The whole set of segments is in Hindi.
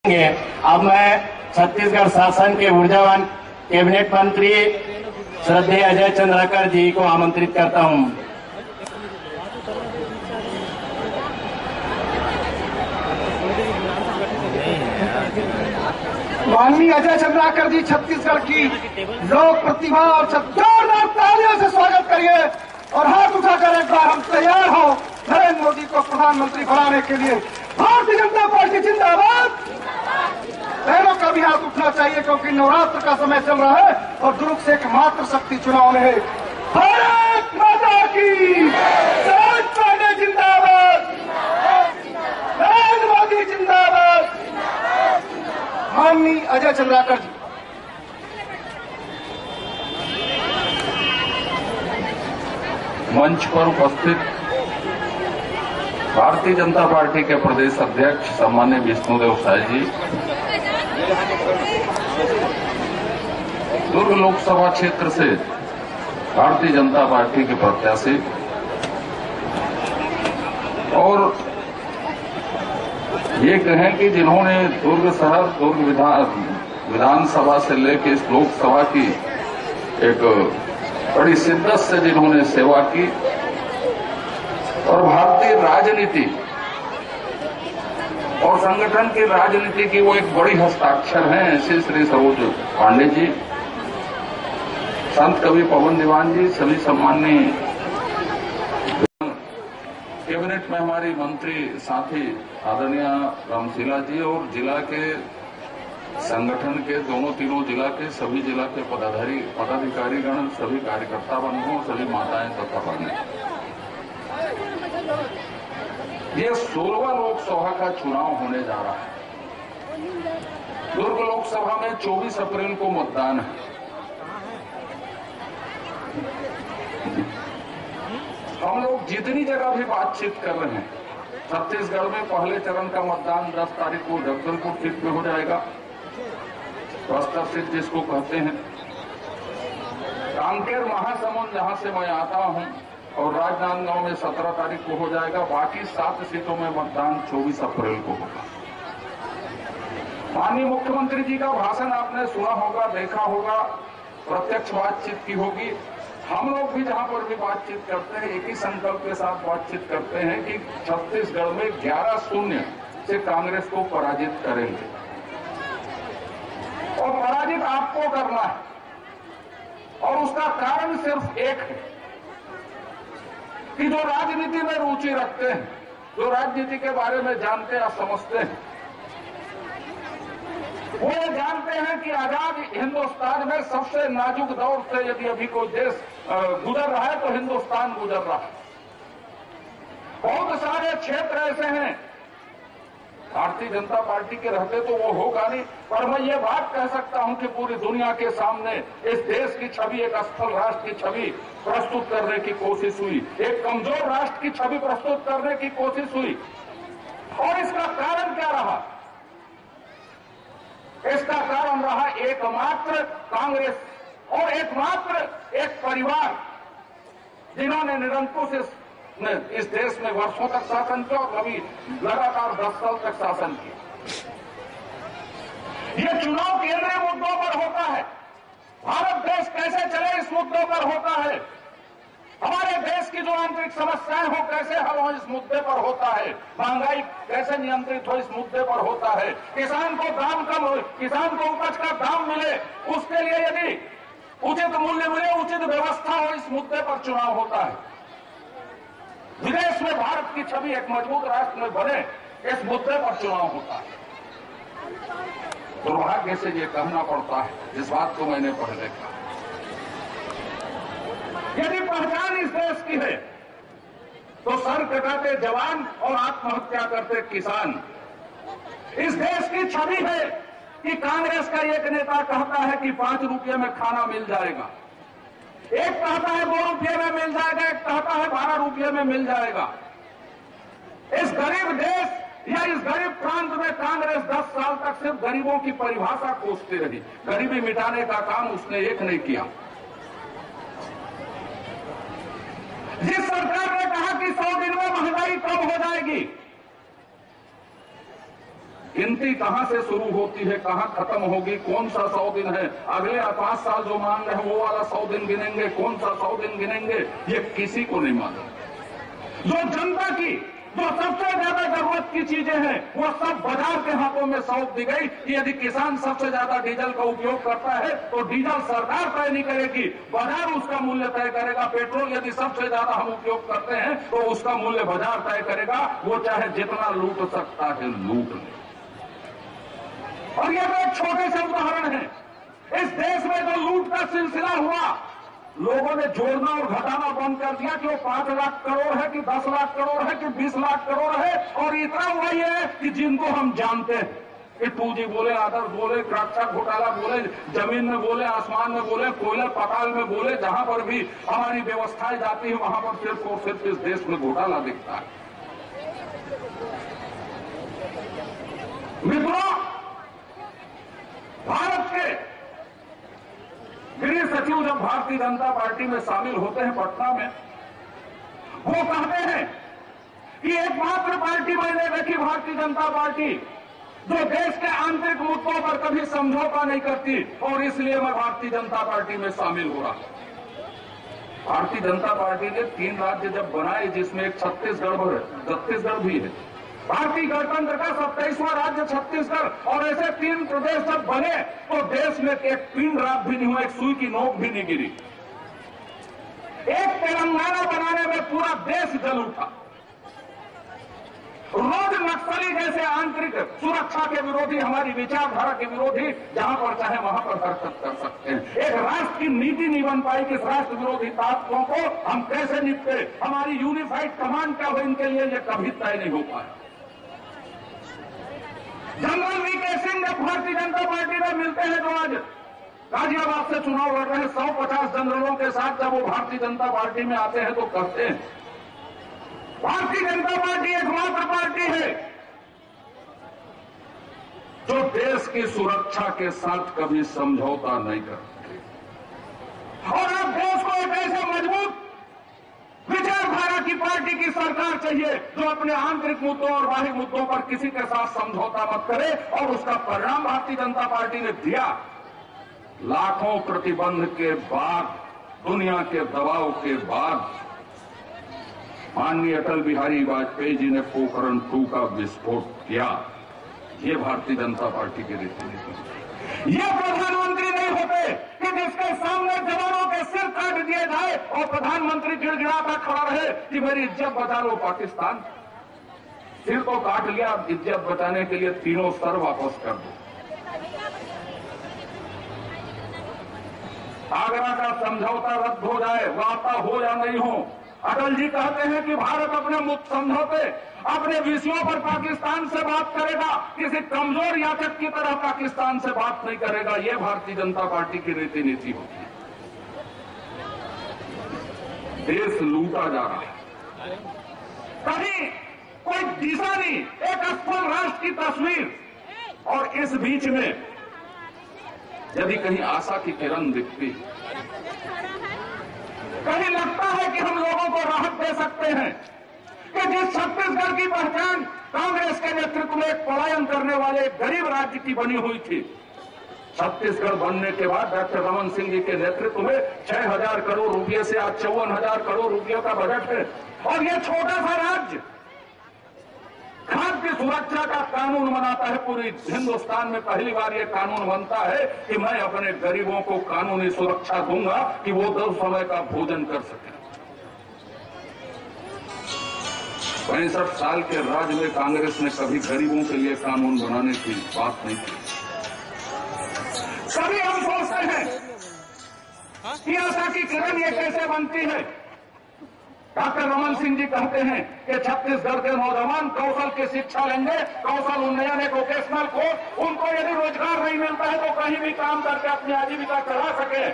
अब मैं छत्तीसगढ़ शासन के ऊर्जावान कैबिनेट मंत्री श्रद्धेय अजय चंद्राकर जी को आमंत्रित करता हूं। माननीय अजय चंद्राकर जी छत्तीसगढ़ की लोक प्रतिभा और जोरदार तालियों से स्वागत करिए और हाथ उठाकर एक बार हम तैयार हो नरेंद्र मोदी को प्रधानमंत्री बनाने के लिए। भारतीय जनता पार्टी जिंदाबाद। बहनों का भी हाथ उठना चाहिए क्योंकि नवरात्र का समय चल रहा है और दुर्ग से एकमात्र शक्ति चुनाव में है। भारत माता की जय। पांडे जिंदाबाद। नरेंद्र मोदी जिंदाबाद। माननीय अजय चंद्राकर जी। मंच पर उपस्थित भारतीय जनता पार्टी के प्रदेश अध्यक्ष सम्माननीय विष्णुदेव साय जी, दुर्ग लोकसभा क्षेत्र से भारतीय जनता पार्टी के प्रत्याशी और ये कहें कि जिन्होंने दुर्ग शहर दुर्ग विधानसभा से लेकर इस लोकसभा की एक बड़ी शिद्दत से जिन्होंने सेवा की और भारतीय राजनीति और संगठन की राजनीति की वो एक बड़ी हस्ताक्षर हैं, ऐसे श्री सरोज पांडे जी, संत कवि पवन दीवान जी, सभी सम्माननीय कैबिनेट में हमारी मंत्री साथी आदरणीय रामशीला जी और जिला के संगठन के तीनों जिला के सभी जिला के पदाधिकारी गण, सभी कार्यकर्ता बंधुओं, सभी माताएं तथा बहनें, ये 16वां लोकसभा का चुनाव होने जा रहा है। दुर्ग लोकसभा में 24 अप्रैल को मतदान है। हम लोग जितनी जगह भी बातचीत कर रहे हैं, छत्तीसगढ़ में पहले चरण का मतदान 10 तारीख को जगदलपुर सीट में हो जाएगा, बस्तर सीट जिसको कहते हैं, कांकेर महासमुंद जहां से मैं आता हूं और राजनांदगांव में 17 तारीख को हो जाएगा। बाकी 7 सीटों में मतदान 24 अप्रैल को होगा। माननीय मुख्यमंत्री जी का भाषण आपने सुना होगा, देखा होगा, प्रत्यक्ष बातचीत की होगी। हम लोग भी जहां पर भी बातचीत करते हैं एक ही संकल्प के साथ बातचीत करते हैं कि छत्तीसगढ़ में 11-0 से कांग्रेस को पराजित करेंगे और पराजित आपको करना है। और उसका कारण सिर्फ एक है कि जो राजनीति में रुचि रखते हैं, जो राजनीति के बारे में जानते या समझते हैं, वो ये जानते हैं कि आजाद हिंदुस्तान में सबसे नाजुक दौर से यदि अभी कोई देश गुजर रहा है तो हिंदुस्तान गुजर रहा है। बहुत सारे क्षेत्र ऐसे हैं, भारतीय जनता पार्टी के रहते तो वो होगा नहीं, पर मैं ये बात कह सकता हूं कि पूरी दुनिया के सामने इस देश की छवि, एक असफल राष्ट्र की छवि प्रस्तुत करने की कोशिश हुई, एक कमजोर राष्ट्र की छवि प्रस्तुत करने की कोशिश हुई। और इसका कारण क्या रहा? इसका कारण रहा एकमात्र कांग्रेस और एकमात्र एक परिवार जिन्होंने निरंकुश इस देश में वर्षों तक शासन किया और कभी लगातार 10 साल तक शासन किया। ये चुनाव केंद्रीय मुद्दों पर होता है, भारत देश कैसे चले इस मुद्दों पर होता है, हमारे देश की जो आंतरिक समस्याएं हो कैसे हल हो इस मुद्दे पर होता है, महंगाई कैसे नियंत्रित हो इस मुद्दे पर होता है, किसान को दाम कम हो, किसान को उपज का दाम मिले, उसके लिए यदि उचित मूल्य मिले, उचित व्यवस्था हो, इस मुद्दे पर चुनाव होता है। विदेश में भारत की छवि एक मजबूत राष्ट्र में बने, इस मुद्दे पर चुनाव होता है। दुर्भाग्य से ये कहना पड़ता है, जिस बात को मैंने पहले कहा, यदि पहचान इस देश की है तो सर कटाते जवान और आत्महत्या करते किसान। इस देश की छवि है कि कांग्रेस का एक नेता कहता है कि 5 रुपये में खाना मिल जाएगा, एक कहता है 2 रुपये में मिल जाएगा, एक कहता है 12 रुपये में मिल जाएगा। इस गरीब देश या इस गरीब प्रांत में कांग्रेस 10 साल तक सिर्फ गरीबों की परिभाषा कोसती रही, गरीबी मिटाने का काम उसने एक नहीं किया। जिस सरकार ने कहा कि 100 दिन में महंगाई कम हो जाएगी, गिनती कहां से शुरू होती है, कहां खत्म होगी, कौन सा 100 दिन है, अगले 5 साल जो मान रहे हैं वो वाला 100 दिन गिनेंगे, कौन सा 100 दिन गिनेंगे, ये किसी को नहीं मालूम। जो जनता की जो सबसे ज्यादा जरूरत की चीजें हैं वो सब बाजार के हाथों में सौंप दी गई कि यदि किसान सबसे ज्यादा डीजल का उपयोग करता है तो डीजल सरकार तय नहीं करेगी, बाजार उसका मूल्य तय करेगा। पेट्रोल यदि सबसे ज्यादा हम उपयोग करते हैं तो उसका मूल्य बाजार तय करेगा, वो चाहे जितना लूट सकता है लूट ले। और ये तो एक छोटे से उदाहरण है। इस देश में जो लूट का सिलसिला हुआ, लोगों ने जोड़ना और घटाना बंद कर दिया कि वो 5 लाख करोड़ है कि 10 लाख करोड़ है कि 20 लाख करोड़ है। और इतना हुआ ही है कि जिनको हम जानते हैं कि 2G बोले, आदर्श बोले, रक्षा घोटाला बोले, जमीन में बोले, आसमान में बोले, कोयला पाताल में बोले, जहां पर भी हमारी व्यवस्थाएं जाती है वहां पर सिर्फ और सिर्फ इस देश में घोटाला दिखता है। मित्रों, भारत के गृह सचिव जब भारतीय जनता पार्टी में शामिल होते हैं पटना में, वो कहते हैं कि एकमात्र पार्टी मैंने देखी भारतीय जनता पार्टी जो देश के आंतरिक मुद्दों पर कभी समझौता नहीं करती और इसलिए मैं भारतीय जनता पार्टी में शामिल हो रहा। भारतीय जनता पार्टी ने 3 राज्य जब बनाए जिसमें एक छत्तीसगढ़ भी है। भारतीय गणतंत्र का 27वां राज्य छत्तीसगढ़ और ऐसे 3 प्रदेश जब बने तो देश में एक पिन रात भी नहीं हुआ, एक सुई की नोक भी नहीं गिरी। एक तेलंगाना बनाने में पूरा देश जल उठा। रोज नक्सली जैसे आंतरिक सुरक्षा के विरोधी, हमारी विचारधारा के विरोधी जहां पर चाहे वहां पर हरकत कर सकते हैं। एक राष्ट्र की नीति नहीं बन पाई कि इस राष्ट्र विरोधी ताकतों को हम कैसे निपटे, हमारी यूनिफाइड कमांड क्या हो, इनके लिए यह कभी तय नहीं हो पाया। जनरल वीके सिंह जब भारतीय जनता पार्टी में मिलते हैं जो आज गाजियाबाद से चुनाव लड़ रहे हैं 150 जनरलों के साथ, जब वो भारतीय जनता पार्टी में आते हैं तो कहते हैं भारतीय जनता पार्टी एकमात्र पार्टी है जो देश की सुरक्षा के साथ कभी समझौता नहीं करती। और अब देश को एक ऐसे मजबूत विचारधारा की पार्टी की सरकार चाहिए जो अपने आंतरिक मुद्दों और बाहरी मुद्दों पर किसी के साथ समझौता मत करे। और उसका परिणाम भारतीय जनता पार्टी ने दिया। लाखों प्रतिबंध के बाद, दुनिया के दबाव के बाद माननीय अटल बिहारी वाजपेयी जी ने पोखरण 2 का विस्फोट किया। ये भारतीय जनता पार्टी की रीति नीति। ये प्रधानमंत्री नहीं होते कि जिसके सामने जवानों के सिर काट दिए जाए और प्रधानमंत्री गिड़गिड़ाता खड़ा रहे कि मेरी इज्जत बचा लो पाकिस्तान। सिर तो काट लिया, इज्जत बचाने के लिए 3 सर वापस कर दो। आगरा का समझौता रद्द हो जाए, वार्ता हो या नहीं हो। अटल जी कहते हैं कि भारत अपने मुक्त समझौते, अपने विषयों पर पाकिस्तान से बात करेगा, किसी कमजोर याचक की तरह पाकिस्तान से बात नहीं करेगा। यह भारतीय जनता पार्टी की रीति नीति होती है। देश लूटा जा रहा है, कहीं कोई दिशा नहीं, एक असफल राष्ट्र की तस्वीर। और इस बीच में यदि कहीं आशा की किरण दिखती, कहीं लगता है कि हम लोगों को राहत दे सकते हैं कि जिस छत्तीसगढ़ की पहचान कांग्रेस के नेतृत्व में एक पलायन करने वाले गरीब राज्य की बनी हुई थी, छत्तीसगढ़ बनने के बाद डॉक्टर रमन सिंह जी के नेतृत्व में 6,000 करोड़ रुपये से आज 54,000 करोड़ रुपये का बजट है। और यह छोटा सा राज्य खाद्य सुरक्षा का कानून बनाता है। पूरी हिंदुस्तान में पहली बार यह कानून बनता है कि मैं अपने गरीबों को कानूनी सुरक्षा दूंगा कि वो 2 समय का भोजन कर सकें। 65 साल के राज में कांग्रेस ने कभी गरीबों के लिए कानून बनाने की बात नहीं की। कभी हम सोचते हैं कि आशा की किरण ये कैसे बनती है। डॉक्टर रमन सिंह जी कहते हैं कि छत्तीसगढ़ के नौजवान कौशल की शिक्षा लेंगे, कौशल उन्नयन एक वोकेशनल कोर्स, उनको यदि रोजगार नहीं मिलता है तो कहीं भी काम करके अपनी आजीविका चला सके,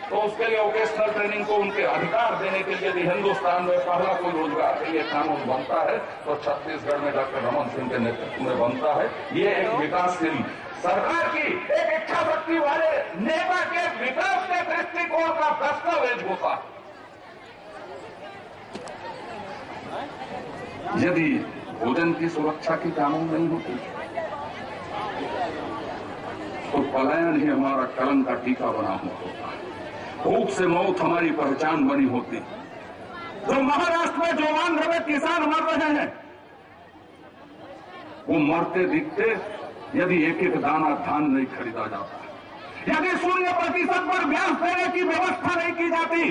तो उसके लिए वोकेशनल ट्रेनिंग को उनके अधिकार देने के लिए यदि हिंदुस्तान में पहला कोई रोजगार के लिए कानून बनता है तो छत्तीसगढ़ में डॉक्टर रमन सिंह के नेतृत्व में बनता है। ये एक विकासशील सरकार की, एक इच्छा शक्ति वाले नेता के विकास के दृष्टिकोण का दस्तावेज होता है। यदि भोजन की सुरक्षा की कानून नहीं होती, तो पलायन ही हमारा कलंक का टीका बना हुआ होता है। भूख से मौत हमारी पहचान बनी होती। जो महाराष्ट्र में जो आंध्र में किसान मर रहे हैं, वो मरते दिखते यदि एक एक दाना धान नहीं खरीदा जाता, यदि 0% पर ब्याज देने की व्यवस्था नहीं की जाती,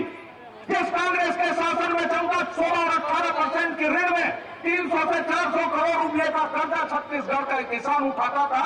जिस कांग्रेस के शासन में चलता 16 और 18% की ऋण में 300 से 400 करोड़ रुपए का कर्जा छत्तीसगढ़ का किसान उठाता था,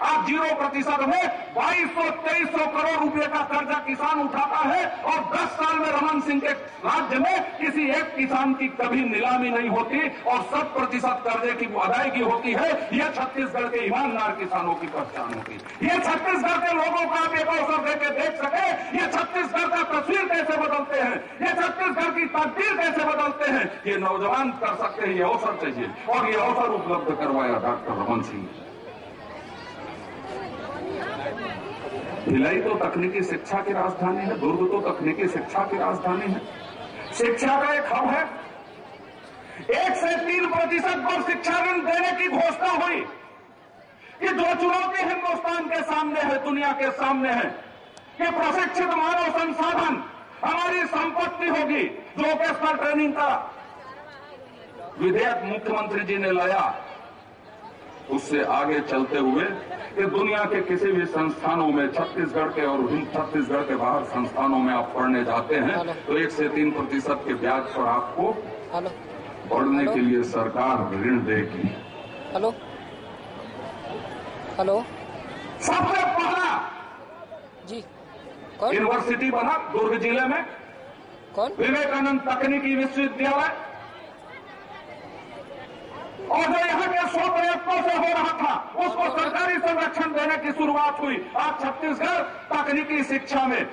आज 0% में 2200-2300 करोड़ रुपए का कर्जा किसान उठाता है। और 10 साल में रमन सिंह के राज्य में किसी एक किसान की कभी नीलामी नहीं होती और 100% कर्जे की अदायगी होती है। यह छत्तीसगढ़ के ईमानदार किसानों की पहचान होती। यह छत्तीसगढ़ के लोगों को आप एक अवसर देकर देख सके, ये छत्तीसगढ़ का तस्वीर कैसे बदलते हैं, ये छत्तीसगढ़ की तकदीर कैसे बदलते हैं, ये नौजवान कर सकते हैं। ये अवसर चाहिए और ये अवसर उपलब्ध करवाया डॉक्टर रमन सिंह। भिलाई तो तकनीकी शिक्षा की राजधानी है, दुर्ग तो तकनीकी शिक्षा की राजधानी है, शिक्षा का एक हब है। 1 से 3% पर शिक्षा ऋण देने की घोषणा हुई कि जो चुनौती हिंदुस्तान के सामने है, दुनिया के सामने है, कि प्रशिक्षित मानव संसाधन हमारी संपत्ति होगी। जो वोकेशनल ट्रेनिंग का विधेयक मुख्यमंत्री जी ने लाया, उससे आगे चलते हुए कि दुनिया के किसी भी संस्थानों में, छत्तीसगढ़ के और छत्तीसगढ़ के बाहर संस्थानों में आप पढ़ने जाते हैं तो 1 से 3% के ब्याज पर आपको पढ़ने के लिए सरकार ऋण देगी। हेलो हेलो सबसे पहला जी कौन यूनिवर्सिटी बना दुर्ग जिले में, कौन विवेकानंद तकनीकी विश्वविद्यालय। और जो यहाँ के 100 प्रयत्नों से हो रहा था, उसको सरकारी संरक्षण देने की शुरुआत हुई। आज छत्तीसगढ़ तकनीकी शिक्षा में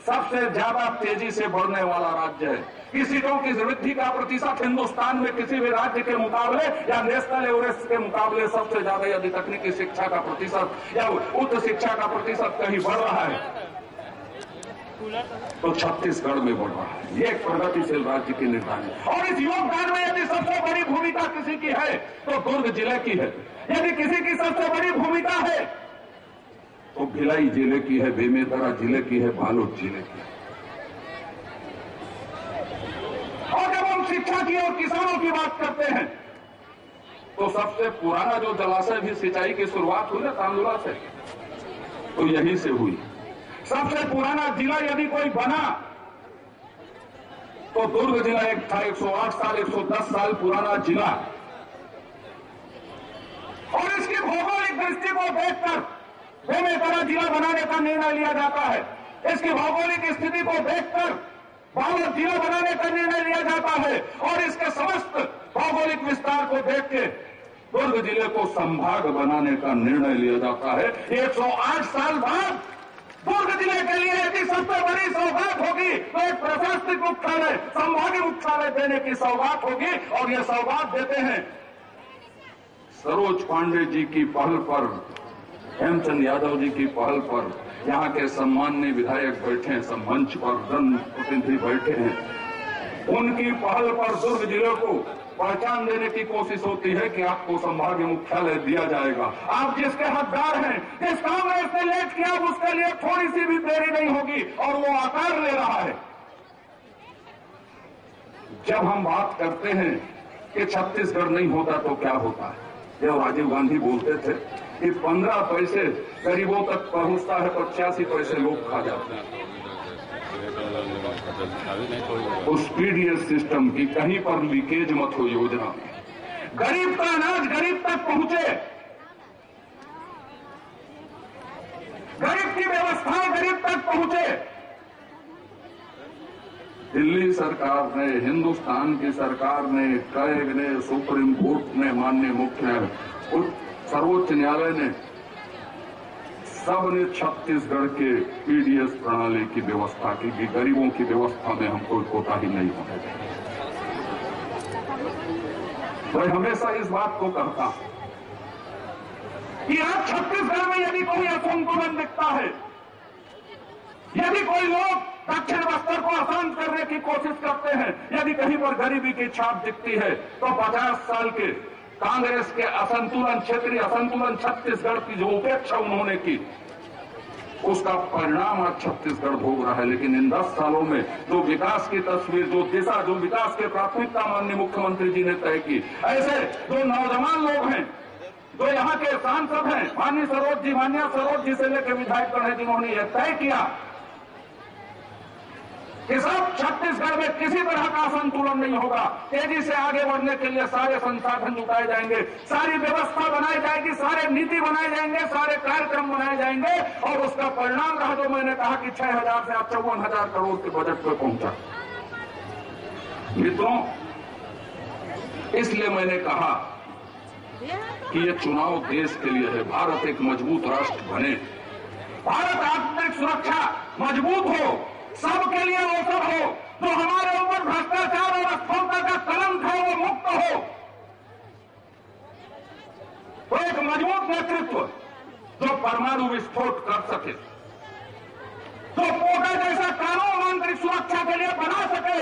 सबसे ज्यादा तेजी से बढ़ने वाला राज्य है। कि सीटों की वृद्धि का प्रतिशत हिंदुस्तान में किसी भी राज्य के मुकाबले या नेशनल एवरेज के मुकाबले सबसे ज्यादा, यदि तकनीकी शिक्षा का प्रतिशत या उच्च शिक्षा का प्रतिशत कहीं बढ़ रहा है तो छत्तीसगढ़ में बढ़ रहा है। ये एक प्रगतिशील राज्य की निशानी है। और इस योगदान में यदि सबसे बड़ी भूमिका किसी की है तो दुर्ग जिले की है। यदि किसी की सबसे बड़ी भूमिका है तो भिलाई जिले की है, बेमेतरा जिले की है, बालोद जिले की है। और जब हम शिक्षा की और किसानों की बात करते हैं तो सबसे पुराना जो जलाशय भी सिंचाई की शुरुआत हुई ना तांदुला से, तो यहीं से हुई। सबसे पुराना जिला यदि कोई बना तो दुर्ग जिला एक था। 108 साल 110 साल पुराना जिला। और इसकी भौगोलिक दृष्टि को देखकर बेमेतरा जिला बनाने का निर्णय लिया जाता है। इसकी भौगोलिक स्थिति को देखकर बालोद जिला बनाने का निर्णय लिया जाता है। और इसके समस्त भौगोलिक विस्तार को देख के दुर्ग जिले को संभाग बनाने का निर्णय लिया जाता है। 108 साल बाद दुर्ग जिले के लिए यदि सबसे बड़ी सौगात होगी तो एक प्रशासनिक मुख्यालय, संभागीय मुख्यालय देने की सौगात होगी। और यह सौगात देते हैं सरोज पांडे जी की पहल पर, हेमचंद यादव जी की पहल पर। यहाँ के सम्माननीय विधायक बैठे हैं, सब मंच पर जनप्रतिनिधि बैठे हैं। उनकी पहल पर दुर्ग जिले को पहचान देने की कोशिश होती है कि आपको संभागीय मुख्यालय दिया जाएगा। आप जिसके हकदार हैं, जिस कांग्रेस ने लेट किया, उसके लिए थोड़ी सी भी देरी नहीं होगी और वो आकार ले रहा है। जब हम बात करते हैं कि छत्तीसगढ़ नहीं होता तो क्या होता है, जब राजीव गांधी बोलते थे कि 15 पैसे गरीबों तक पहुंचता है, 85 पैसे लोग खा जाते हैं। उस पीडीएस सिस्टम की कहीं पर लीकेज मत हो योजना में, गरीब का अनाज गरीब तक पहुंचे, गरीब की व्यवस्था गरीब तक पहुंचे। दिल्ली सरकार ने, हिंदुस्तान की सरकार ने, कैग ने, सुप्रीम कोर्ट ने, माननीय मुख्य सर्वोच्च न्यायालय ने, सबने छत्तीसगढ़ के पीडीएस प्रणाली की व्यवस्था की कि गरीबों की व्यवस्था में हम कोई कोताही नहीं होने देंगे। मैं हमेशा इस बात को कहता हूं कि आज छत्तीसगढ़ में यदि कोई असंतुलन दिखता है, यदि कोई लोग दक्षिण बस्तर को अशांत करने की कोशिश करते हैं, यदि कहीं पर गरीबी की छाप दिखती है तो 50 साल के कांग्रेस के असंतुलन, क्षेत्रीय असंतुलन, छत्तीसगढ़ की जो उपेक्षा उन्होंने की, उसका परिणाम आज छत्तीसगढ़ भोग रहा है। लेकिन इन 10 सालों में जो विकास की तस्वीर, जो दिशा, जो विकास की प्राथमिकता माननीय मुख्यमंत्री जी ने तय की, ऐसे जो नौजवान लोग हैं, जो यहाँ के सांसद हैं, माननीय सरोज जी से लेकर विधायकगण हैं, जिन्होंने यह तय किया कि सब छत्तीसगढ़ में किसी तरह का असंतुलन नहीं होगा, तेजी से आगे बढ़ने के लिए सारे संसाधन जुटाए जाएंगे, सारी व्यवस्था बनाई जाएगी, सारे नीति बनाए जाएंगे, सारे कार्यक्रम बनाए जाएंगे, और उसका परिणाम रहा जो मैंने कहा कि 6,000 से 54,000 करोड़ के बजट पे पहुंचा। मित्रों, इसलिए मैंने कहा कि ये चुनाव देश के लिए है। भारत एक मजबूत राष्ट्र बने, भारत आंतरिक सुरक्षा मजबूत हो, सबके लिए अवसर हो, जो हमारे ऊपर भ्रष्टाचार और अस्थिरता का कलंक है वो मुक्त हो, तो एक मजबूत नेतृत्व जो परमाणु विस्फोट कर सके, जो पोटा जैसा कानून आंतरिक सुरक्षा के लिए बना सके,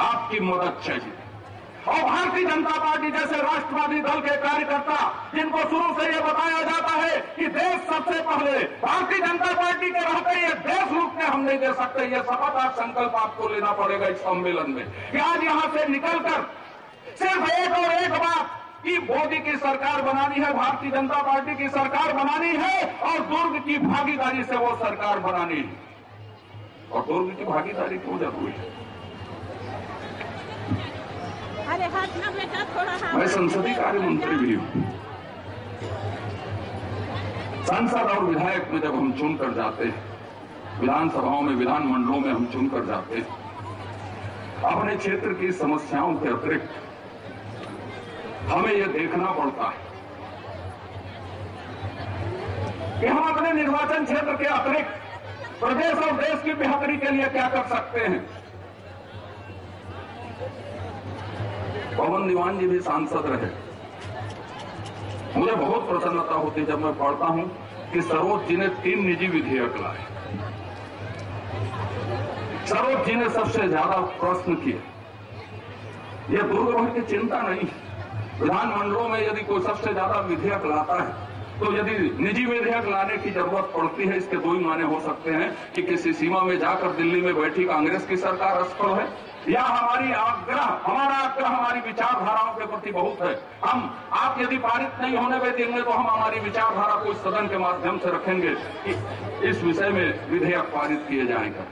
आपकी मदद चाहिए। और भारतीय जनता पार्टी जैसे राष्ट्रवादी दल के कार्यकर्ता, जिनको शुरू से यह बताया जाता है कि देश सबसे पहले, भारतीय जनता पार्टी के रहते ये देश लूटने हम नहीं दे सकते, ये शपथ आज संकल्प आपको लेना पड़ेगा इस सम्मेलन में कि आज यहां से निकलकर सिर्फ एक और एक बात कि मोदी की सरकार बनानी है, भारतीय जनता पार्टी की सरकार बनानी है, और दुर्ग की भागीदारी से वो सरकार बनानी है। और दुर्ग की भागीदारी क्यों जरूरी है? अरे हाथ ना बेटा, थोड़ा हाथ। मैं संसदीय कार्य मंत्री भी हूं। सांसद और विधायक में जब हम चुनकर जाते हैं, विधानसभाओं में, विधानमंडलों में हम चुनकर जाते हैं, अपने क्षेत्र की समस्याओं के अतिरिक्त हमें यह देखना पड़ता है कि हम अपने निर्वाचन क्षेत्र के अतिरिक्त प्रदेश और देश की बेहतरी के लिए क्या कर सकते हैं। पवन दीवान जी भी सांसद रहे। मुझे बहुत प्रसन्नता होती जब मैं पढ़ता हूं कि सरोज जी ने 3 निजी विधेयक लाए। सरोज जी ने सबसे ज्यादा प्रश्न किए। यह दुर्ग भर की चिंता नहीं। विधानमंडलों में यदि कोई सबसे ज्यादा विधेयक लाता है, तो यदि निजी विधेयक लाने की जरूरत पड़ती है, इसके 2 ही माने हो सकते हैं कि किसी सीमा में जाकर दिल्ली में बैठी कांग्रेस की सरकार असफल है, या हमारा आग्रह हमारी विचारधाराओं के प्रति बहुत है। आप यदि पारित नहीं होने देंगे तो हम हमारी विचारधारा को इस सदन के माध्यम से रखेंगे कि इस विषय में विधेयक पारित किए जाएंगे।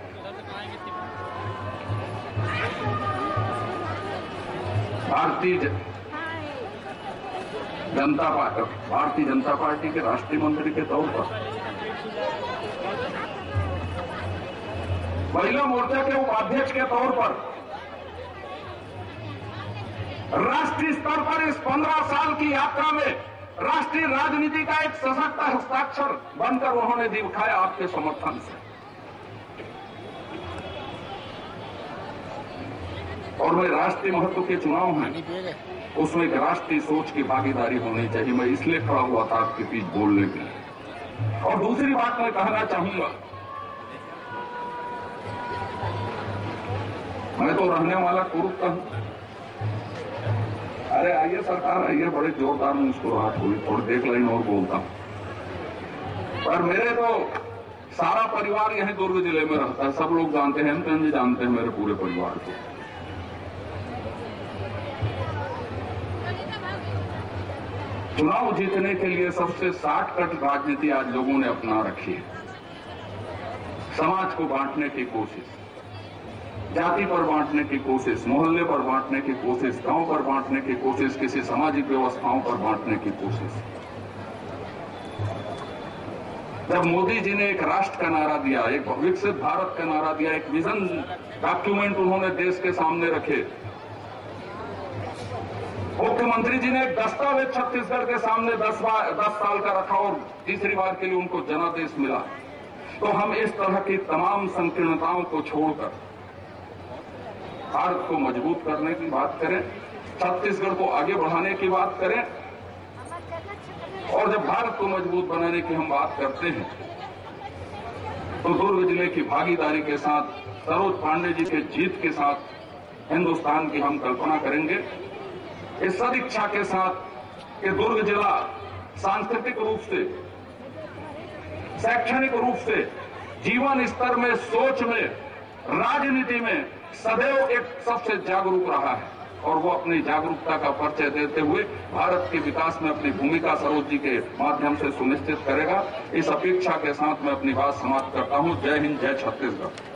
भारतीय जनता पार्टी के राष्ट्रीय मंत्री के तौर पर, महिला मोर्चा के उपाध्यक्ष के तौर पर, राष्ट्रीय स्तर पर इस 15 साल की यात्रा में राष्ट्रीय राजनीति का एक सशक्त हस्ताक्षर बनकर उन्होंने दिखाया आपके समर्थन से। और मैं राष्ट्रीय महत्व के चुनाव हैं, उसमें एक राष्ट्रीय सोच की भागीदारी होनी चाहिए। मैं इसलिए खड़ा हुआ था आपके बीच बोलने के लिए। और दूसरी बात मैं कहना चाहूंगा, मैं तो रहने वाला कुरुप का हूं। अरे आइए सरकार आइए, बड़े जोरदार मुस्कुराहट हुई, थोड़ी देख लाइन और बोलता हूं। पर मेरे तो सारा परिवार यहीं दुर्ग जिले में रहता है, सब लोग जानते हैं, हेमचंद जी जानते हैं मेरे पूरे परिवार को। चुनाव जीतने के लिए सबसे शॉर्टकट राजनीति आज लोगों ने अपना रखी है। समाज को बांटने की कोशिश, जाति पर बांटने की कोशिश, मोहल्ले पर बांटने की कोशिश, गांव पर बांटने की कोशिश, किसी सामाजिक व्यवस्थाओं पर बांटने की कोशिश। जब मोदी जी ने एक राष्ट्र का नारा दिया, एक विकसित भारत का नारा दिया, एक विजन डॉक्यूमेंट उन्होंने देश के सामने रखे, मुख्यमंत्री जी ने एक दस्तावेज छत्तीसगढ़ के सामने 10 साल का रखा और तीसरी बार के लिए उनको जनादेश मिला। तो हम इस तरह की तमाम संकीर्णताओं को छोड़कर भारत को मजबूत करने की बात करें, छत्तीसगढ़ को आगे बढ़ाने की बात करें। और जब भारत को मजबूत बनाने की हम बात करते हैं तो दुर्ग जिले की भागीदारी के साथ, सरोज पांडे जी के जीत के साथ हिंदुस्तान की हम कल्पना करेंगे, इस सदिच्छा के साथ कि दुर्ग जिला सांस्कृतिक रूप से शैक्षणिक रूप से, जीवन स्तर में, सोच में, राजनीति में सदैव एक सबसे जागरूक रहा है और वो अपनी जागरूकता का परिचय देते हुए भारत के विकास में अपनी भूमिका सरोज जी के माध्यम से सुनिश्चित करेगा। इस अपेक्षा के साथ मैं अपनी बात समाप्त करता हूं। जय हिंद, जय छत्तीसगढ़।